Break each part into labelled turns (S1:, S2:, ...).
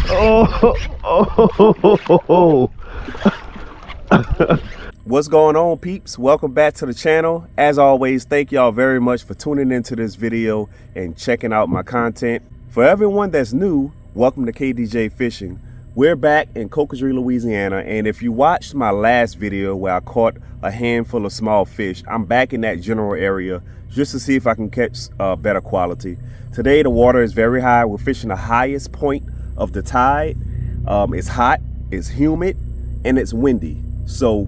S1: Oh. What's going on, peeps? Welcome back to the channel. As always, thank y'all very much for tuning into this video and checking out my content. For everyone that's new, welcome to KDJ Fishing. We're back in Cocodrie, Louisiana, and if you watched my last video where I caught a handful of small fish, I'm back in that general area just to see if I can catch better quality. Today the water is very high. We're fishing the highest point of the tide. It's hot, it's humid, and it's windy. So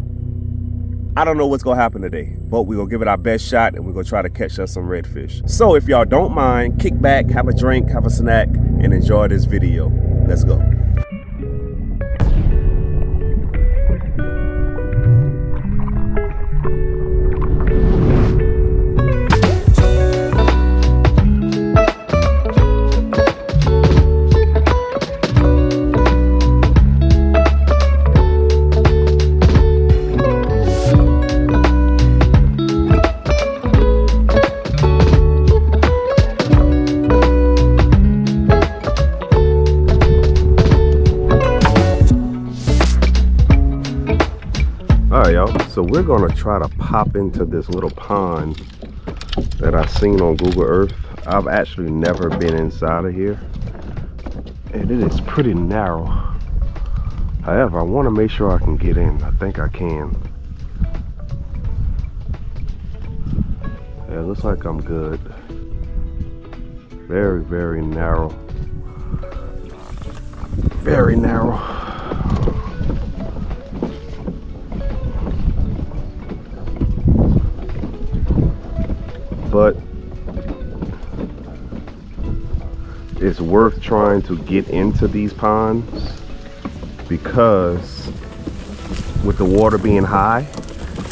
S1: I don't know what's gonna happen today, but we're gonna give it our best shot and we're gonna try to catch us some redfish. So if y'all don't mind, kick back, have a drink, have a snack, and enjoy this video. Let's go. So we're gonna try to pop into this little pond that I've seen on Google Earth. I've actually never been inside of here, and it is pretty narrow. However, I want to make sure I can get in. I think I can. Yeah, it looks like I'm good. Very, very narrow. Very narrow. But it's worth trying to get into these ponds because with the water being high,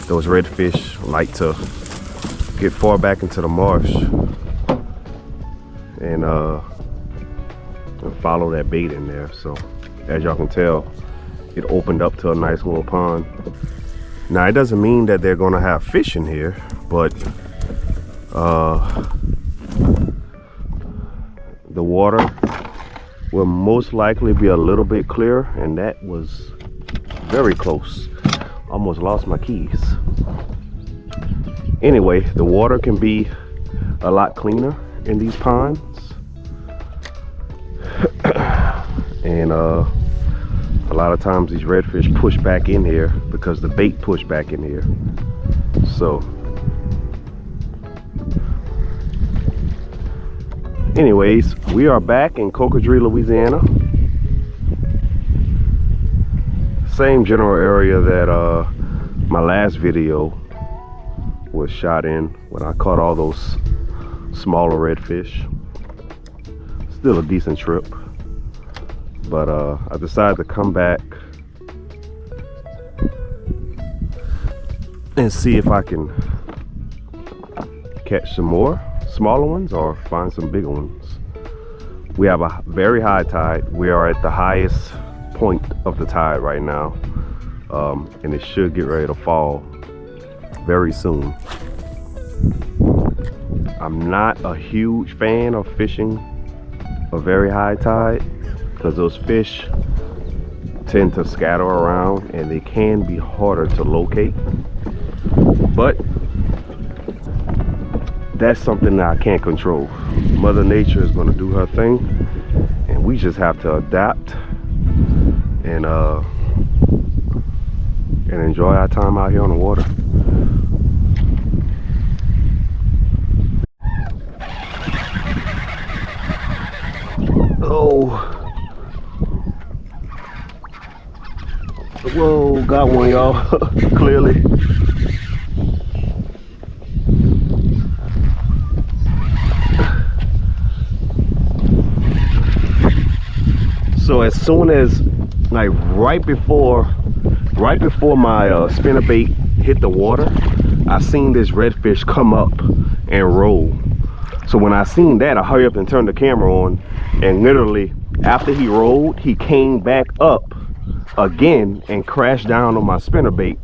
S1: those redfish like to get far back into the marsh and follow that bait in there. So as y'all can tell, it opened up to a nice little pond. Now it doesn't mean that they're gonna have fish in here, but the water will most likely be a little bit clearer, and that was very close. Almost lost my keys. Anyway, the water can be a lot cleaner in these ponds, and a lot of times these redfish push back in here because the bait pushed back in here. So anyways, we are back in Cocodrie, Louisiana. Same general area that my last video was shot in when I caught all those smaller redfish. Still a decent trip, but I decided to come back and see if I can catch some more smaller ones or find some bigger ones. We have a very high tide. We are at the highest point of the tide right now, and it should get ready to fall very soon. I'm not a huge fan of fishing a very high tide because those fish tend to scatter around and they can be harder to locate, but that's something that I can't control. Mother Nature is going to do her thing, and we just have to adapt and enjoy our time out here on the water. Oh, whoa, got one, y'all. Clearly. So as soon as, like right before my spinnerbait hit the water, I seen this redfish come up and roll. So when I seen that, I hurried up and turned the camera on, and literally after he rolled, he came back up again and crashed down on my spinnerbait.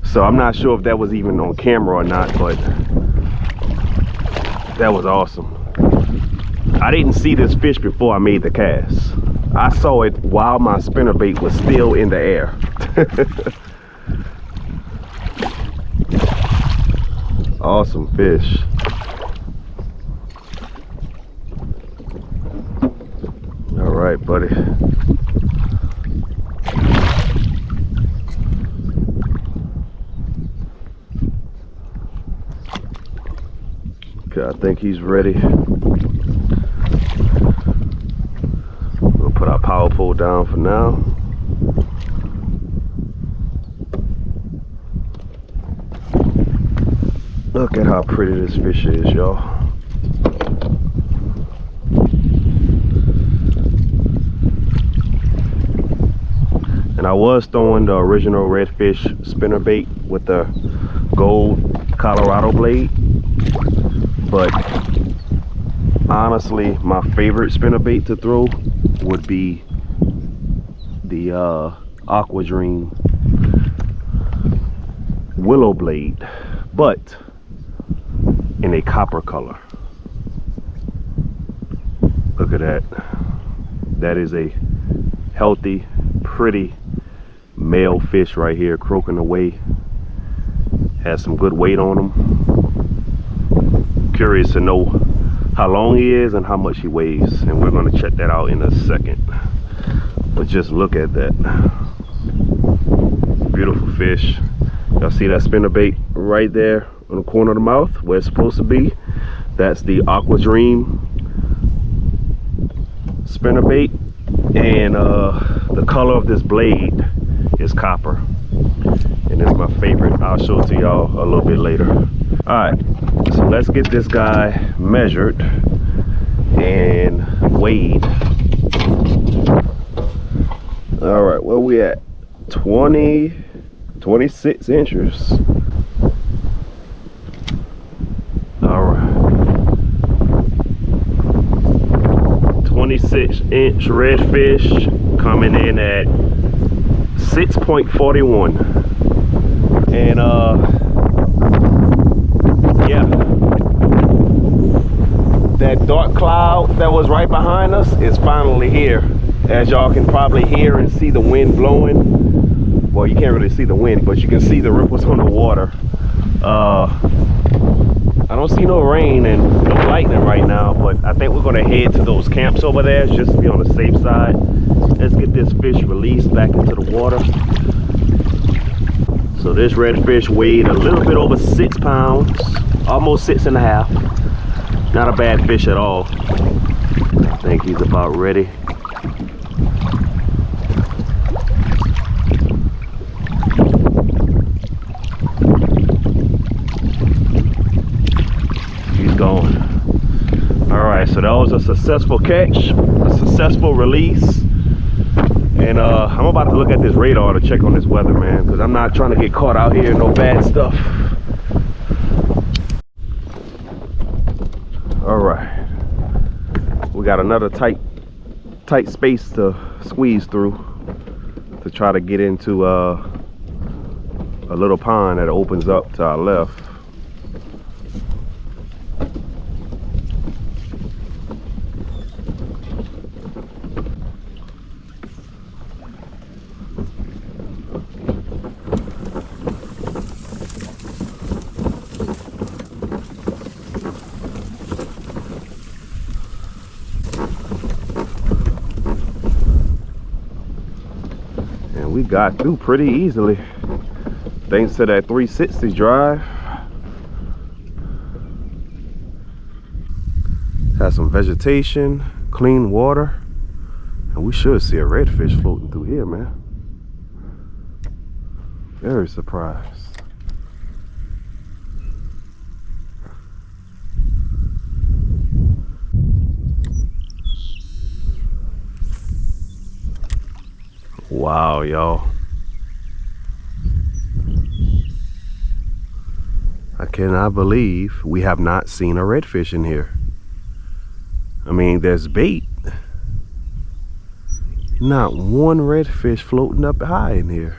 S1: So I'm not sure if that was even on camera or not, but that was awesome. I didn't see this fish before I made the cast. I saw it while my spinnerbait was still in the air. Awesome fish. All right, buddy. Okay, I think he's ready. We'll put our power pole down for now. Look at how pretty this fish is, y'all. And I was throwing the original Redfish spinnerbait with the gold Colorado blade, but honestly my favorite spinnerbait to throw would be the Aqua Dream willow blade, but in a copper color. Look at that. That is a healthy, pretty male fish right here, croaking away. Has some good weight on him. Curious to know how long he is and how much he weighs, and we're going to check that out in a second. But just look at that. Beautiful fish. Y'all see that spinnerbait right there on the corner of the mouth where it's supposed to be? That's the Aqua Dream spinnerbait, and the color of this blade is copper, and it's my favorite. I'll show it to y'all a little bit later. All right, so let's get this guy measured and weighed. All right, where we at? 26 inches. All right, 26-inch redfish coming in at 6.41. And yeah, that dark cloud that was right behind us is finally here. As y'all can probably hear and see the wind blowing. Well, you can't really see the wind, but you can see the ripples on the water. I don't see no rain and no lightning right now, but I think we're gonna head to those camps over there just to be on the safe side. Let's get this fish released back into the water. So this redfish weighed a little bit over 6 pounds, almost 6.5. Not a bad fish at all. I think he's about ready. Going. All right, so that was a successful catch, a successful release, and I'm about to look at this radar to check on this weather, man, because I'm not trying to get caught out here in no bad stuff. All right, we got another tight space to squeeze through to try to get into a little pond that opens up to our left. We got through pretty easily thanks to that 360 drive. Has some vegetation, clean water, and we should see a redfish floating through here, man. Very surprised. Wow, y'all. I cannot believe we have not seen a redfish in here. I mean, there's bait. Not one redfish floating up high in here.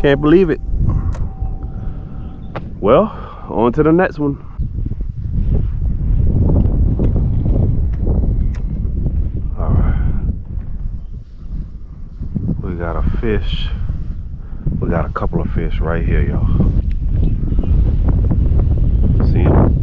S1: Can't believe it. Well, on to the next one. fish. We got a couple of fish right here, y'all. See them?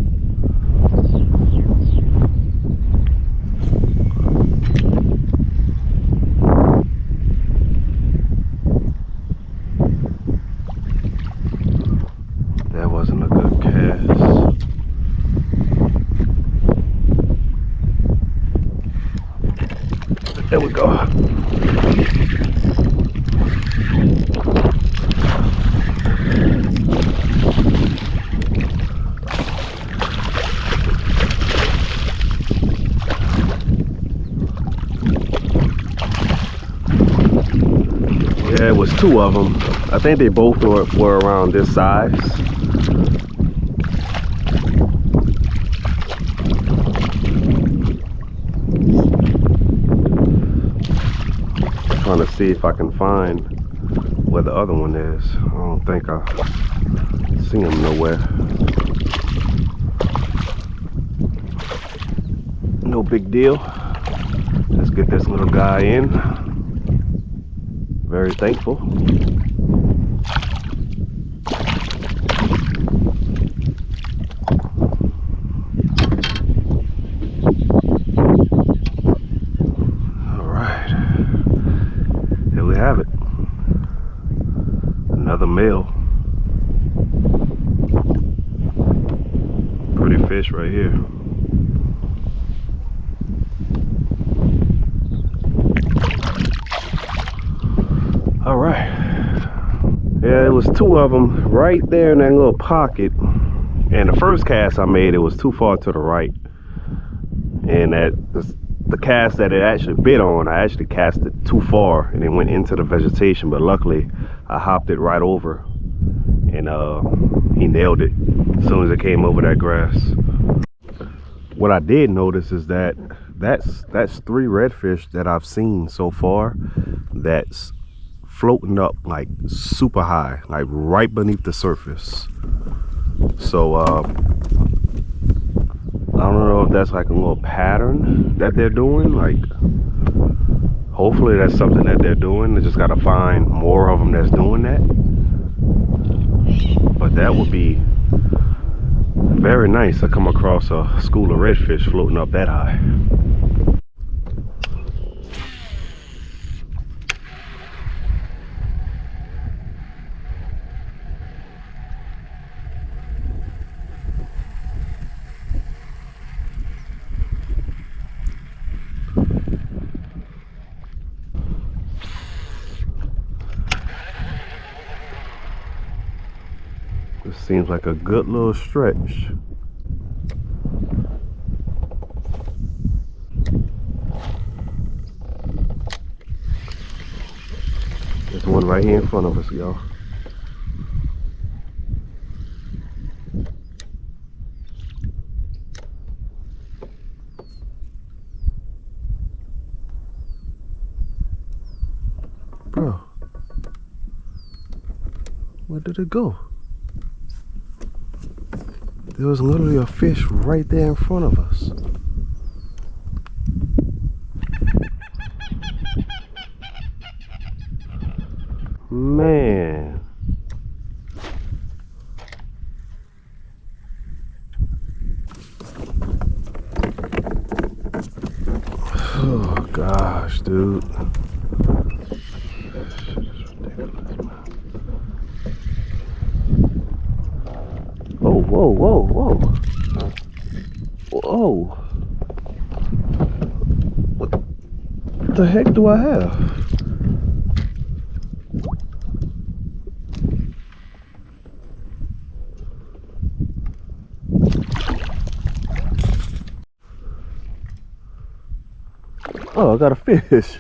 S1: That wasn't a good cast. There we go. Yeah, it was two of them. I think they both were around this size. Trying to see if I can find where the other one is. I don't think I see him nowhere. No big deal. Let's get this little guy in. Very thankful. All right, here we have it. Another male. Pretty fish right here. All right. Yeah, it was two of them right there in that little pocket. And the first cast I made, it was too far to the right. And the cast that it actually bit on, I actually cast it too far and it went into the vegetation. But luckily, I hopped it right over and he nailed it as soon as it came over that grass. What I did notice is that that's 3 redfish that I've seen so far that's floating up like super high, like right beneath the surface. So I don't know if that's like a little pattern that they're doing. Like, hopefully that's something that they're doing. They just got to find more of them that's doing that. But that would be very nice to come across a school of redfish floating up that high. This seems like a good little stretch. There's one right here in front of us, y'all. Bro, where did it go? There was literally a fish right there in front of us. Man. Oh gosh, dude. Whoa, whoa, whoa, whoa. Whoa. What the heck do I have? Oh, I got a fish.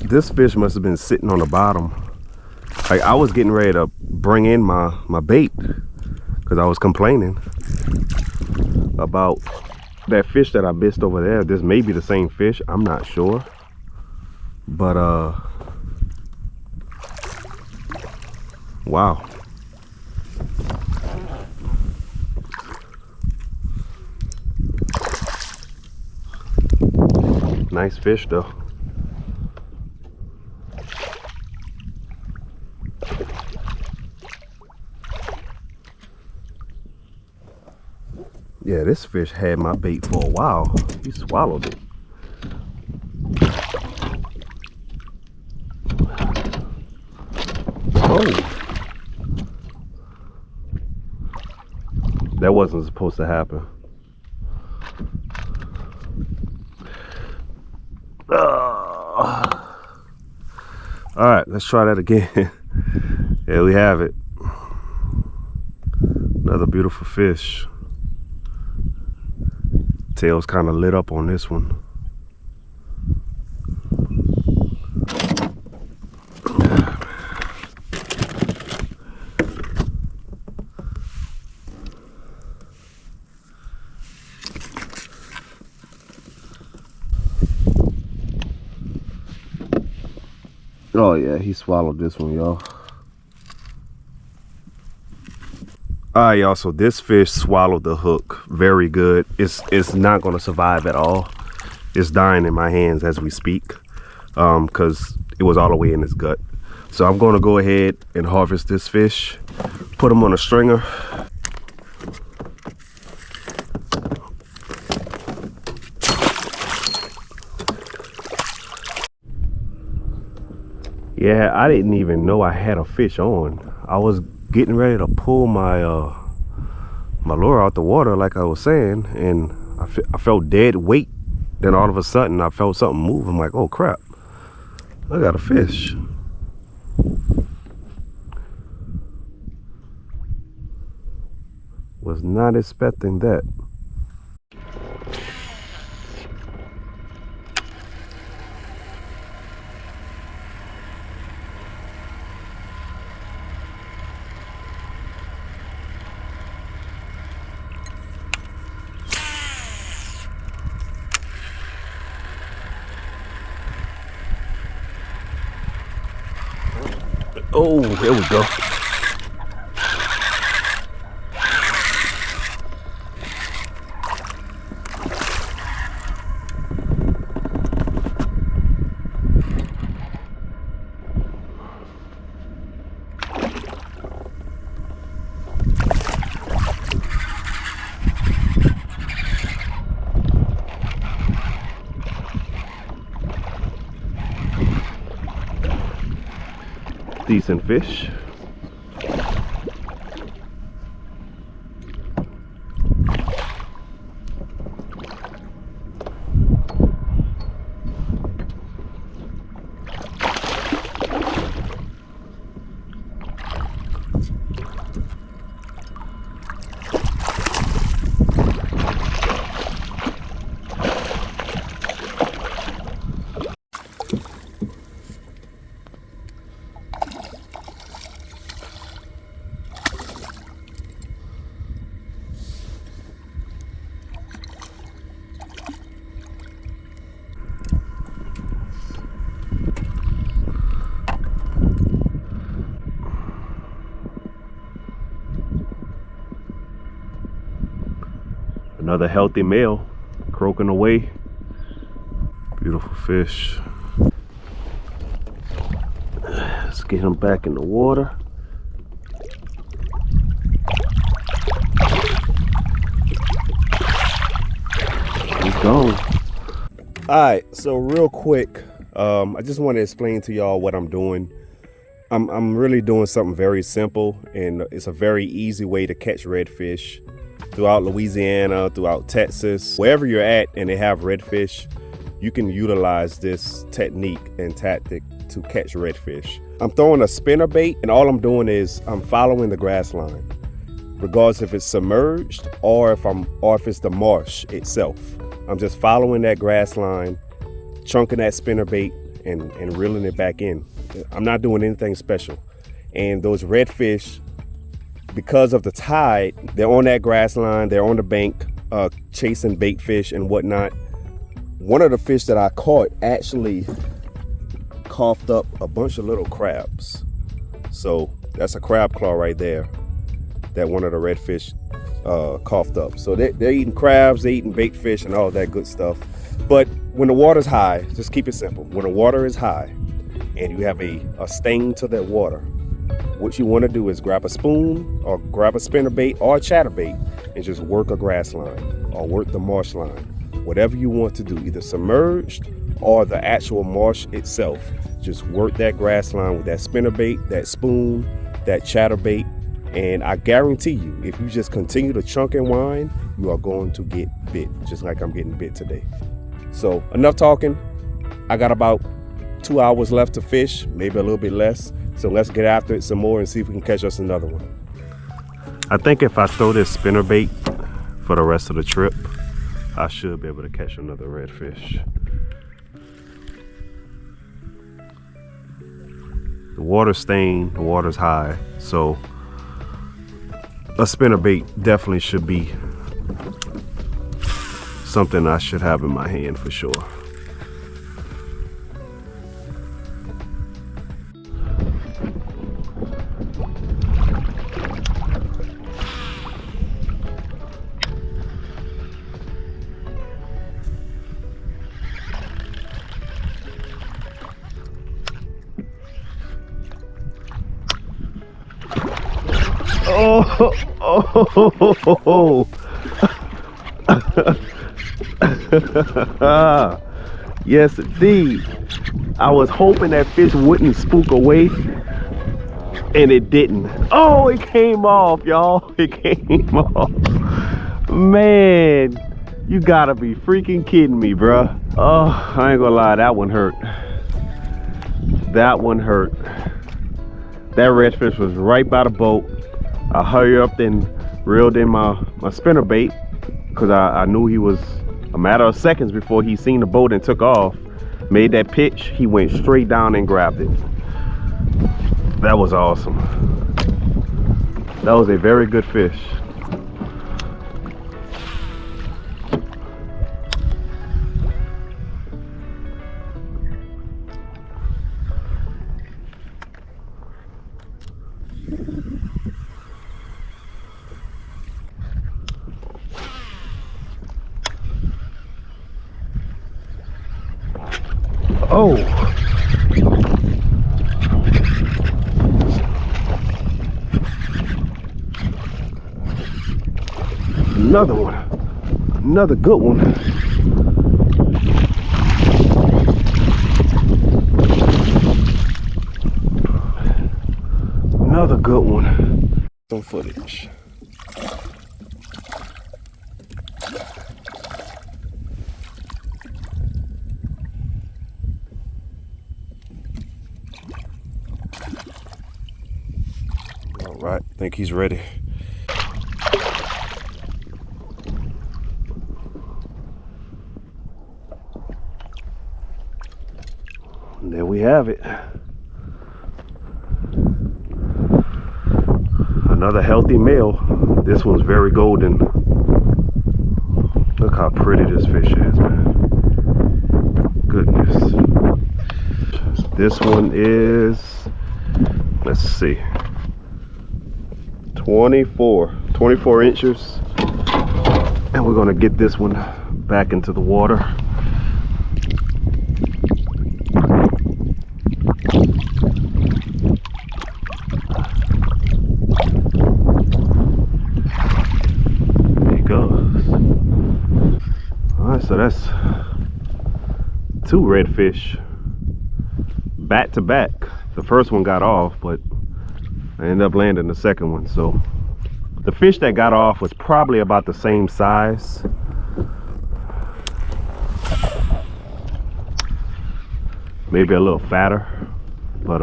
S1: This fish must have been sitting on the bottom. Like, I was getting ready to bring in my bait because I was complaining about That fish that I missed over there, this may be the same fish, I'm not sure. But wow. Nice fish though. Yeah, this fish had my bait for a while. He swallowed it. Oh, that wasn't supposed to happen. All right, let's try that again. There we have it. Another beautiful fish. Tail's kind of lit up on this one. Oh yeah, he swallowed this one, y'all. All right, y'all, so this fish swallowed the hook very good. It's not going to survive at all. It's dying in my hands as we speak, because it was all the way in his gut. So I'm going to go ahead and harvest this fish, put him on a stringer. Yeah, I didn't even know I had a fish on. I was getting ready to pull my my lure out the water, like I was saying, and I felt dead weight. Then all of a sudden I felt something move. I'm like, oh crap, I got a fish. Was not expecting that. Oh, here we go. Decent fish. Another healthy male croaking away. Beautiful fish. Let's get him back in the water. He's gone. Alright, so real quick, I just want to explain to y'all what I'm doing. I'm really doing something very simple, and it's a very easy way to catch redfish throughout Louisiana, throughout Texas, wherever you're at and they have redfish. You can utilize this technique and tactic to catch redfish. I'm throwing a spinner bait, and all I'm doing is I'm following the grass line, regardless if it's submerged or if it's the marsh itself. I'm just following that grass line, chunking that spinner bait and reeling it back in. I'm not doing anything special. And those redfish, because of the tide, they're on that grass line, they're on the bank, chasing bait fish and whatnot. One of the fish that I caught actually coughed up a bunch of little crabs. So that's a crab claw right there that one of the redfish coughed up. So they're eating crabs, they're eating bait fish and all that good stuff. But when the water's high, just keep it simple. When the water is high and you have a stain to that water, what you want to do is grab a spoon or grab a spinnerbait or a chatterbait and just work a grass line or work the marsh line. Whatever you want to do, either submerged or the actual marsh itself. Just work that grass line with that spinnerbait, that spoon, that chatterbait, and I guarantee you, if you just continue to chunk and wind, you are going to get bit, just like I'm getting bit today. So enough talking. I got about 2 hours left to fish, maybe a little bit less. So let's get after it some more and see if we can catch us another one. I think if I throw this spinnerbait for the rest of the trip, I should be able to catch another redfish. The water's stained, the water's high, so a spinnerbait definitely should be something I should have in my hand for sure. Oh. Yes, indeed. I was hoping that fish wouldn't spook away, and it didn't. Oh, it came off, y'all. It came off. Man, you gotta be freaking kidding me, bruh. Oh, I ain't gonna lie, that one hurt. That one hurt. That redfish was right by the boat. I hurried up and reeled in my spinnerbait because I knew he was a matter of seconds before he seen the boat and took off. Made that pitch, he went straight down and grabbed it. That was awesome. That was a very good fish. Oh, another one, another good one. Another good one. Some footage. Right, I think he's ready. And there we have it. Another healthy male. This one's very golden. Look how pretty this fish is, man. Goodness. This one is, let's see, 24 inches, and we're gonna get this one back into the water. There he goes. All right, so that's 2 redfish back to back. The first one got off, but I ended up landing the second one. So the fish that got off was probably about the same size. Maybe a little fatter, but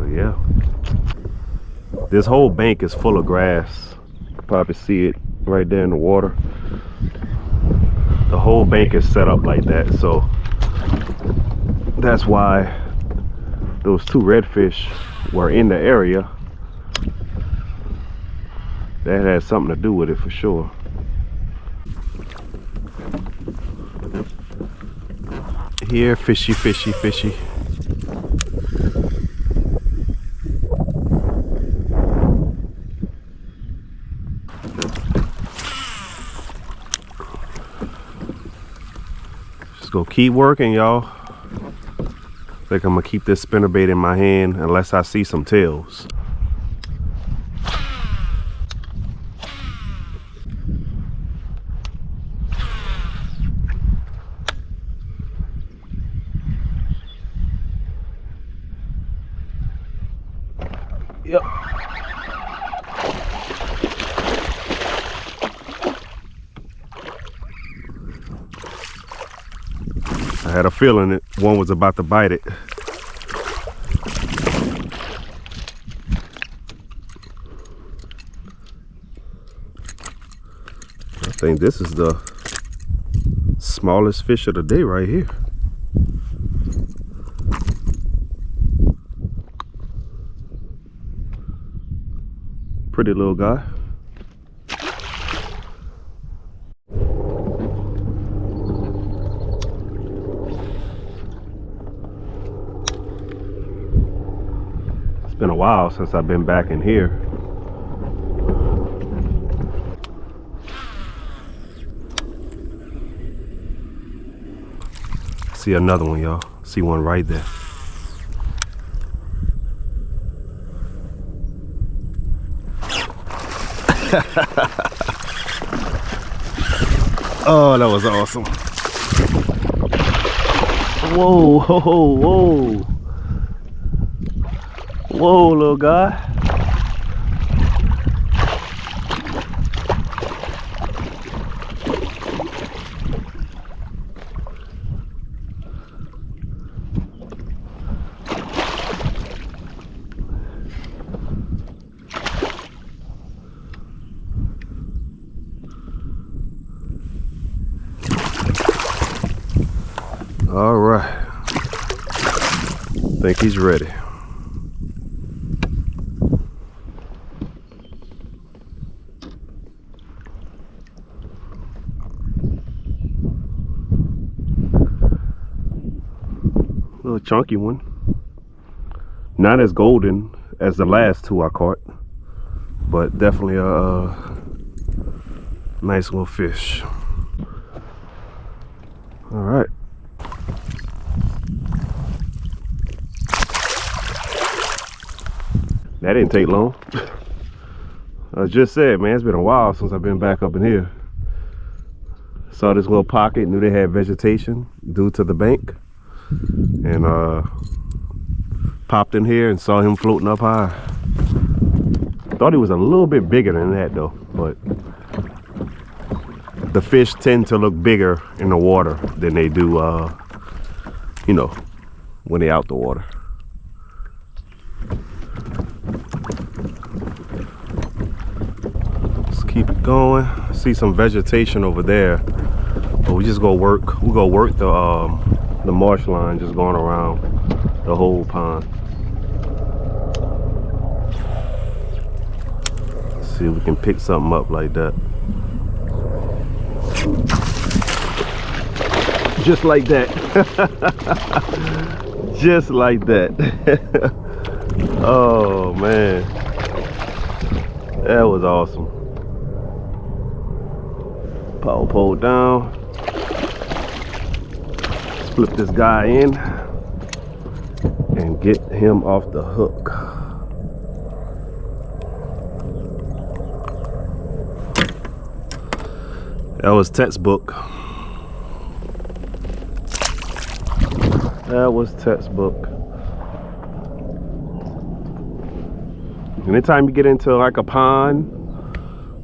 S1: yeah. This whole bank is full of grass. You can probably see it right there in the water. The whole bank is set up like that, so that's why those 2 redfish were in the area That has something to do with it for sure. Here, fishy, fishy, fishy. Just go keep working, y'all. I think I'm gonna keep this spinnerbait in my hand unless I see some tails. Yep. I had a feeling that one was about to bite it. I think this is the smallest fish of the day right here. Pretty little guy. It's been a while since I've been back in here. See another one, y'all. See one right there. Oh, that was awesome. Whoa, whoa, whoa. Whoa, little guy. All right, think he's ready. Little chunky one. Not as golden as the last two I caught, but definitely a nice little fish. All right. That didn't take long. I just said, man, it's been a while since I've been back up in here. Saw this little pocket, knew they had vegetation due to the bank, and popped in here and saw him floating up high. Thought he was a little bit bigger than that though, but the fish tend to look bigger in the water than they do, you know, when they're out the water. Keep it going. See some vegetation over there, but we just go work. We go work the marsh line, just going around the whole pond. See if we can pick something up like that. Just like that. Just like that. Oh man, that was awesome. Power pole down. Flip this guy in and get him off the hook. That was textbook. That was textbook. Anytime you get into like a pond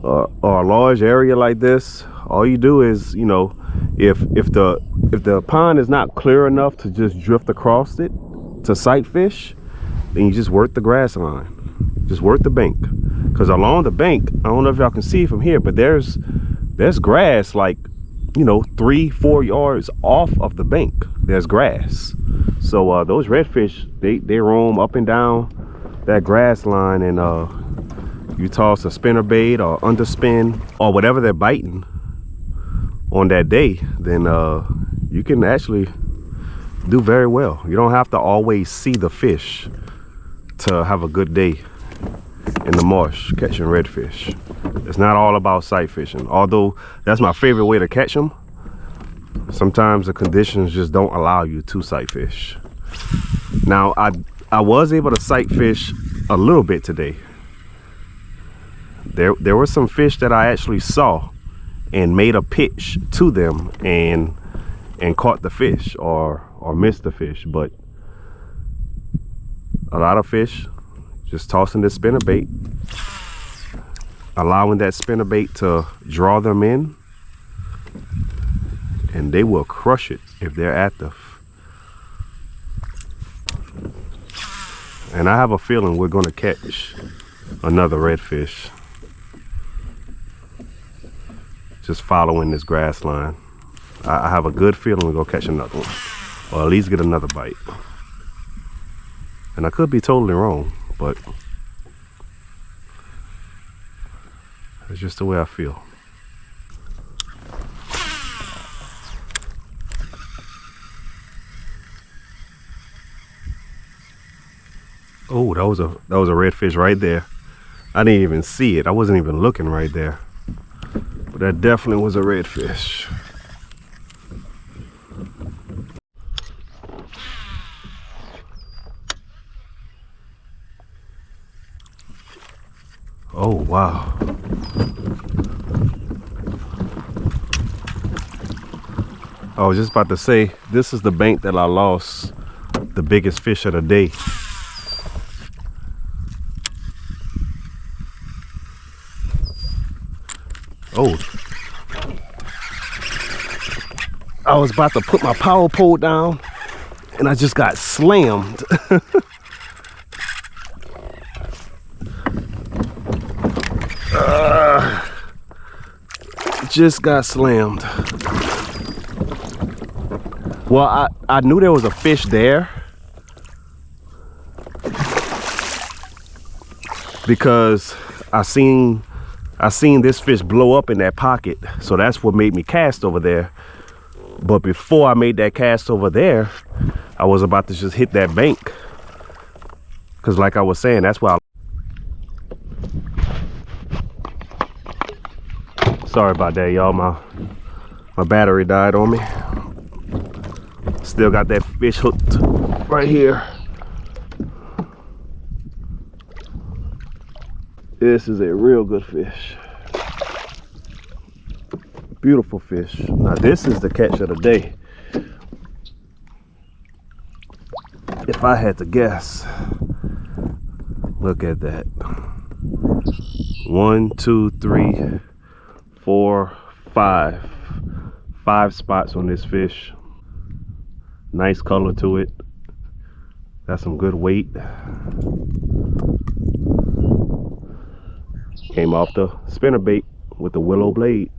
S1: or a large area like this, all you do is, you know, if the pond is not clear enough to just drift across it to sight fish, then you just work the grass line. Just work the bank. Because along the bank, I don't know if y'all can see from here, but there's grass like, you know, 3-4 yards off of the bank. There's grass. So those redfish, they roam up and down that grass line and you toss a spinner bait or underspin or whatever they're biting on that day, then you can actually do very well. You don't have to always see the fish to have a good day in the marsh catching redfish. It's not all about sight fishing, although that's my favorite way to catch them. Sometimes the conditions just don't allow you to sight fish. Now I was able to sight fish a little bit today. There were some fish that I actually saw and made a pitch to them and caught the fish or missed the fish, but a lot of fish just tossing this spinner bait, allowing that spinner bait to draw them in, and they will crush it if they're active. And I have a feeling we're going to catch another redfish just following this grass line. I have a good feeling we're going to catch another one, or at least get another bite. And I could be totally wrong, but it's just the way I feel. Oh, that was a redfish right there. I didn't even see it. I wasn't even looking right there. But that definitely was a redfish. Oh, wow. I was just about to say, this is the bank that I lost the biggest fish of the day. Oh, I was about to put my power pole down and I just got slammed. Just got slammed. Well, I knew there was a fish there because I seen this fish blow up in that pocket, so that's what made me cast over there. But before I made that cast over there, I was about to just hit that bank, because like I was saying, that's why sorry about that, y'all. My battery died on me. Still got that fish hooked right here. This is a real good fish. Beautiful fish. Now this is the catch of the day. If I had to guess, look at that. 1, 2, 3, 4, 5. 5 spots on this fish. Nice color to it. Got some good weight. Came off the spinner bait with the willow blade.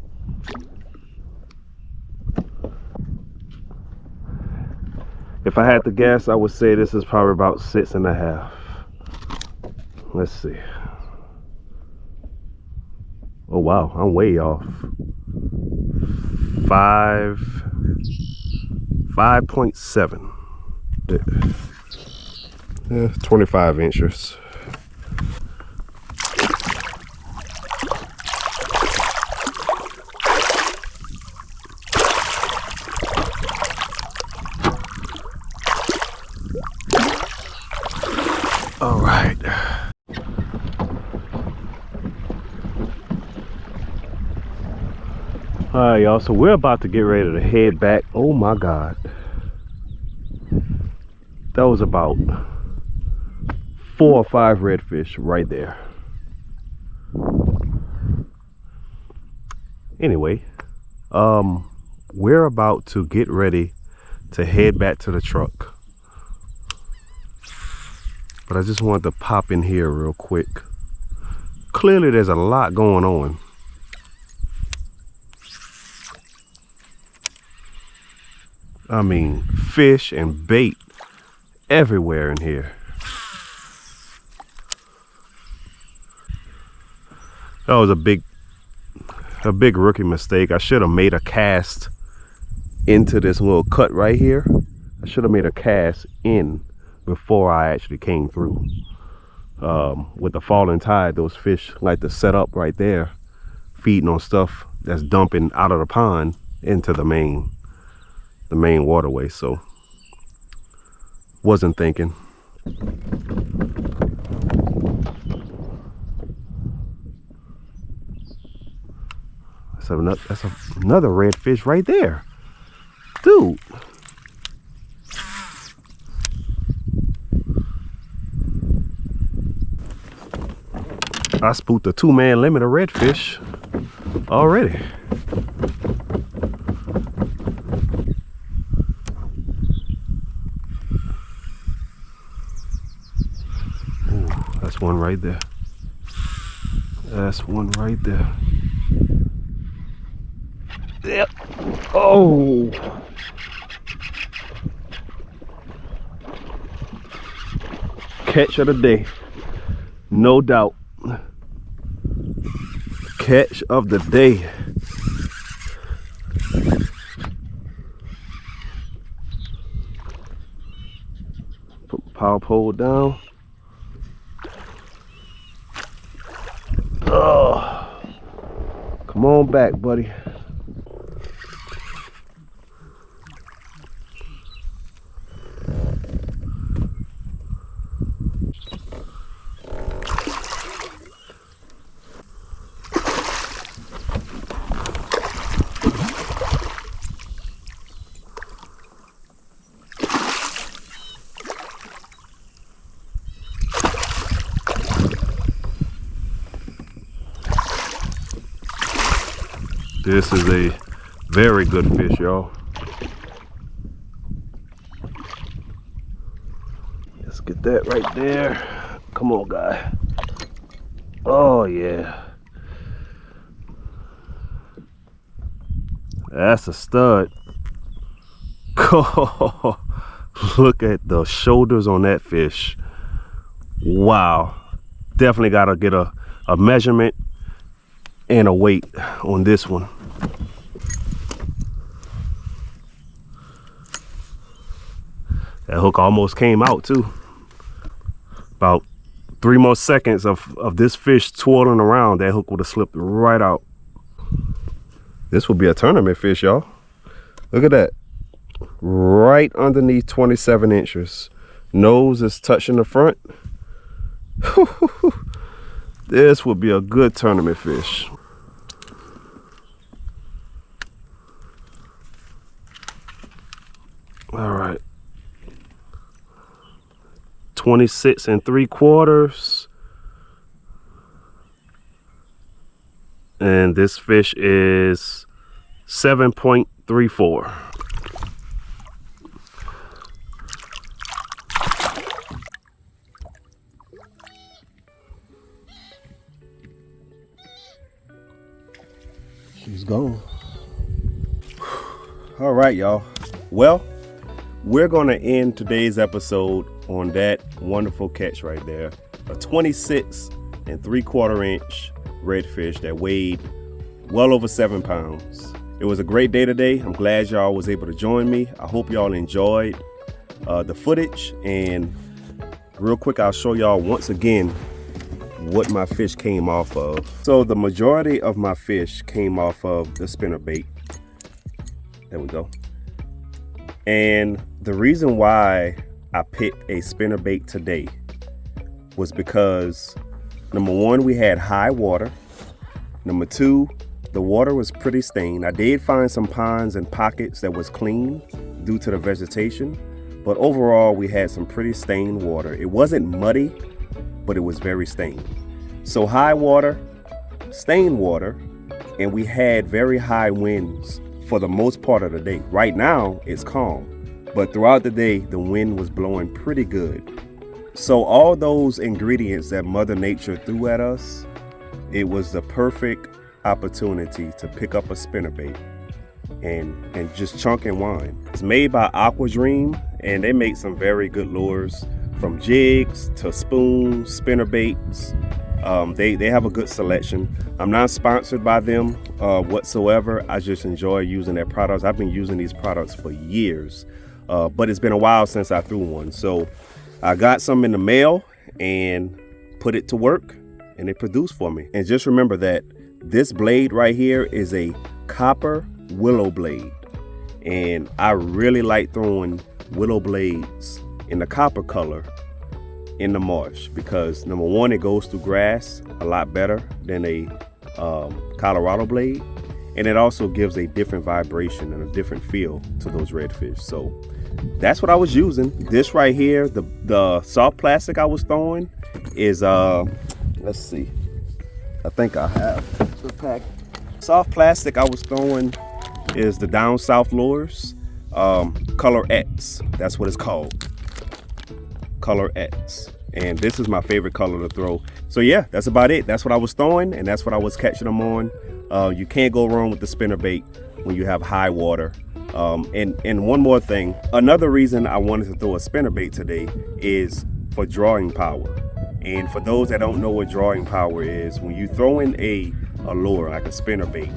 S1: If I had to guess, I would say this is probably about 6.5. Let's see. Oh wow, I'm way off. 5.7. Yeah, 25 inches. All right. All right, y'all, so we're about to get ready to head back. Oh my God. That was about 4 or 5 redfish right there. Anyway, we're about to get ready to head back to the truck. But I just wanted to pop in here real quick. Clearly there's a lot going on. I mean, fish and bait everywhere in here. That was a big rookie mistake. I should have made a cast into this little cut right here. I should have made a cast in before I actually came through. With the falling tide, those fish like to set up right there, feeding on stuff that's dumping out of the pond into the main waterway. So wasn't thinking. That's another redfish right there, dude. I spooked a 2-man limit of redfish already. Ooh, that's one right there. That's one right there. Yep. Oh. Catch of the day. No doubt. Catch of the day. Put the power pole down. Oh, come on back, buddy. This is a very good fish, y'all. Let's get that right there. Come on, guy. Oh, yeah. That's a stud. Look at the shoulders on that fish. Wow. Definitely got to get a measurement and a weight on this one. That hook almost came out too. About 3 more seconds of this fish twirling around, that hook would have slipped right out. This will be a tournament fish, y'all. Look at that. Right underneath 27 inches. Nose is touching the front. This would be a good tournament fish. All right. 26 3/4. And this fish is 7.34. She's gone. All right, y'all. Well, we're going to end today's episode on that wonderful catch right there. A 26 3/4 inch redfish that weighed well over 7 pounds. It was a great day today. I'm glad y'all was able to join me. I hope y'all enjoyed the footage. And real quick, I'll show y'all once again what my fish came off of. So the majority of my fish came off of the spinnerbait. There we go. And the reason why I picked a spinnerbait today was because number one, we had high water. Number two, the water was pretty stained. I did find some ponds and pockets that was clean due to the vegetation, but overall we had some pretty stained water. It wasn't muddy, but it was very stained. So high water, stained water, and we had very high winds for the most part of the day. Right now it's calm, but throughout the day the wind was blowing pretty good. So all those ingredients that Mother Nature threw at us, it was the perfect opportunity to pick up a spinnerbait and just chunk and wind. It's made by Cocodrie, and they make some very good lures, from jigs to spoons, spinnerbaits. They have a good selection. I'm not sponsored by them whatsoever. I just enjoy using their products. I've been using these products for years, but it's been a while since I threw one. So I got some in the mail and put it to work, and it produced for me. And just remember that this blade right here is a copper willow blade, and I really like throwing willow blades in the copper color in the marsh because, number one, it goes through grass a lot better than a Colorado blade, and it also gives a different vibration and a different feel to those redfish. So that's what I was using. This right here, the soft plastic I was throwing is let's see, I think I have the pack. Soft plastic I was throwing is the Down South lures, Color X. That's what it's called, Color X. And this is my favorite color to throw. So yeah, that's about it. That's what I was throwing, and that's what I was catching them on. You can't go wrong with the spinnerbait when you have high water. And one more thing, another reason I wanted to throw a spinnerbait today is for drawing power. And for those that don't know what drawing power is, when you throw in a lure like a spinnerbait,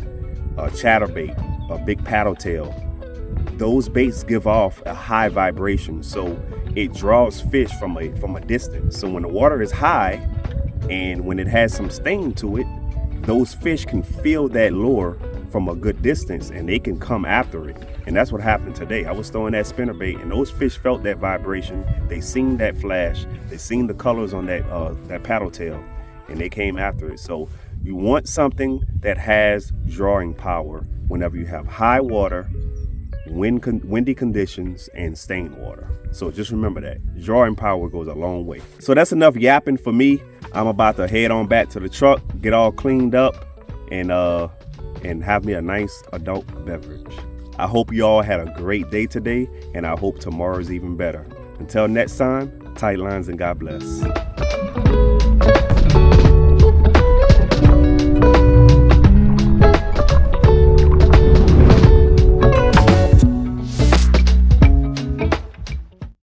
S1: a chatterbait, a big paddle tail, those baits give off a high vibration, so it draws fish from a distance. So when the water is high and when it has some stain to it, those fish can feel that lure from a good distance and they can come after it. And that's what happened today. I was throwing that spinnerbait and those fish felt that vibration. They seen that flash, they seen the colors on that paddle tail, and they came after it. So you want something that has drawing power whenever you have high water, windy conditions, and stained water. So just remember that drawing power goes a long way. So that's enough yapping for me. I'm about to head on back to the truck, get all cleaned up, and have me a nice adult beverage. I hope you all had a great day today, and I hope tomorrow's even better. Until next time, tight lines and God bless.